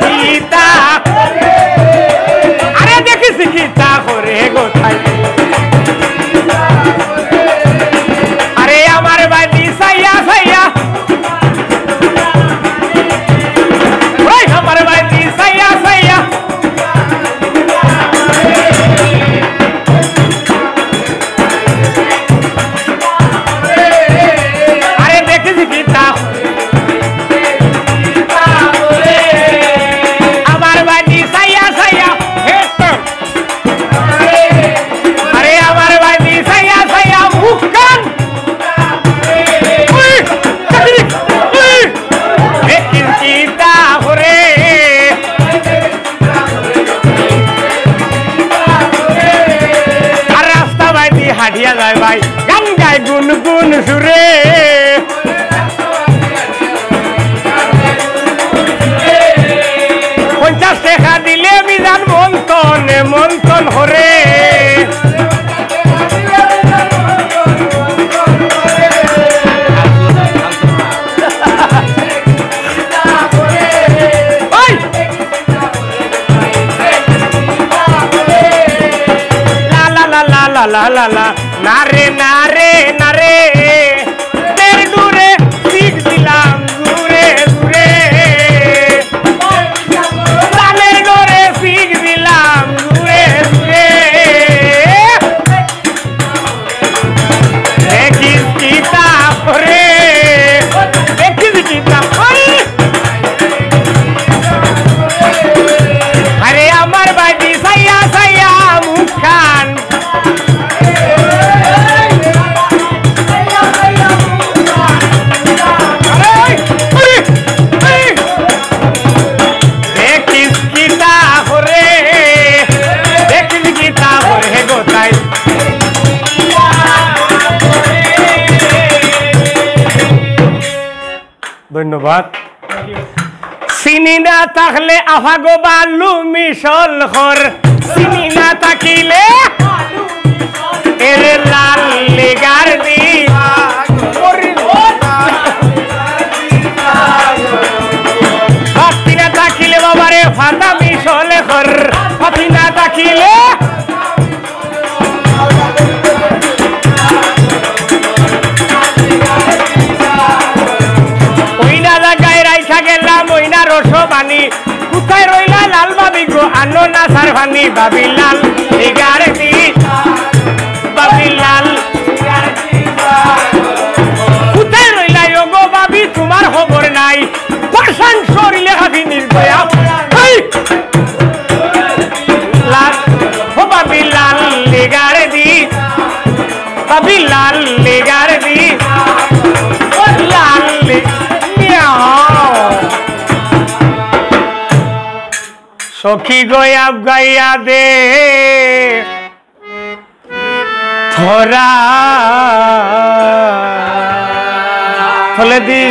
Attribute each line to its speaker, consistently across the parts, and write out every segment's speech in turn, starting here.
Speaker 1: গীতা আরে দেখিস গীতা করে গোথায় আরে আমার বাড়ি সাইয়া সাইয়া ওই আমার বাড়ি সাইয়া সাইয়া আরে দেখিস গীতা আমার বাড়ি সাইয়া সাইয়া আরে আমার বাড়ি সাইয়া সাইয়া মুখখান দেখিস গীতা করে আর রাস্তা বাইদি হাঁটিয়া যায় ভাই গান গায় গুন গুন সুরে 50 টাকা দিলে বিধান মন্থনে মন্থন হরে লা লা লা লা নারে নারে নারে তের দূরে শিখ দিলাম দূরে দূরে লালের দূরে শিখ দিলাম দূরে দূরে দেখিস গীতা করে দেখিস গীতা করে আরে আমার বাড়ি সাইয়া সাইয়া মুখখান ধন্যবাদ চিনি না থাকলে আফাগো বালু মিশল ঘর চিনি না থাকিলে এর লাল লেগার দি ফাতি না থাকিলে বাবারে ফাতা মিশল ঘর ফাতি না থাকিলে রসবানি কোথায় রইলা লাল বাবি গো আনো না সার ভানি বাবি লাল এগারে দি বাবি লাল কোথায় রইলা গো বাবি তোমার খবর নাই পাশান শরীরে হাবি নির্দয়া লাল ও বাবি লাল এগারে দি বাবি লাল এগারে দি লাল সখী গয়া গাইয়া দে থরা ফলে দি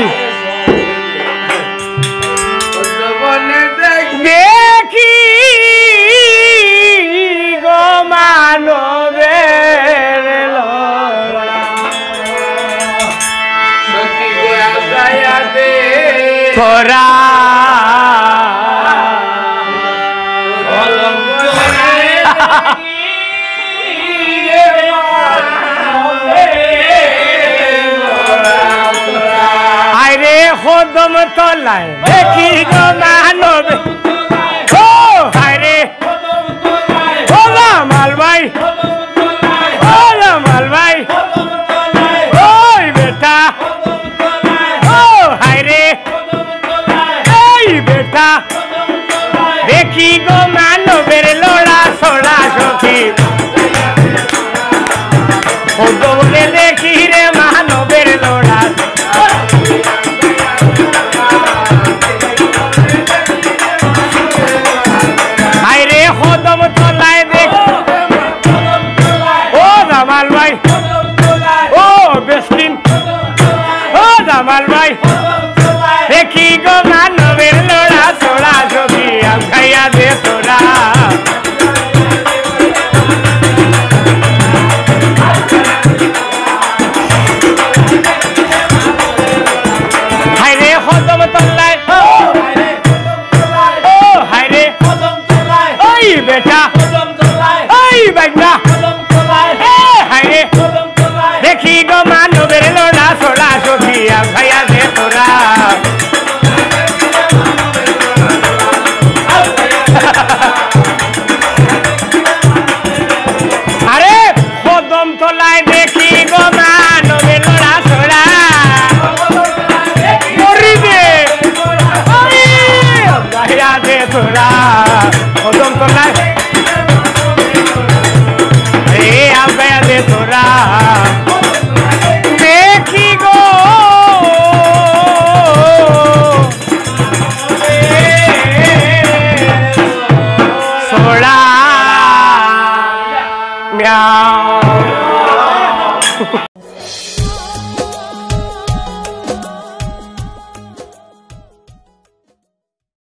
Speaker 1: দেখি গো মানবের সখী গয়া গাইয়া দে থরা আরে কদম তলায় দেখি গো মানব ও আরে ও জামাল ভাই ও জামাল ভাই ওই বেটা ও হায়রে এই বেটা দেখি গো মানবের লোড়া সোড়া সখী কদমকে দেখি রে মানবের লোড়া আরে কদম তলায় দেখ ও জামাল ভাই ও বেস্টিন ও জামাল ভাই দেখি গো মানবের লোড়া সোড়া সখী আম খাইয়া দে তোরা দেখি গো মানবে লোড়া ছোড়া মরি দে গাইয়া দে তোরা কদম তলায় গাইয়া দে তোরা দেখি গো ছোড়া মিয়াও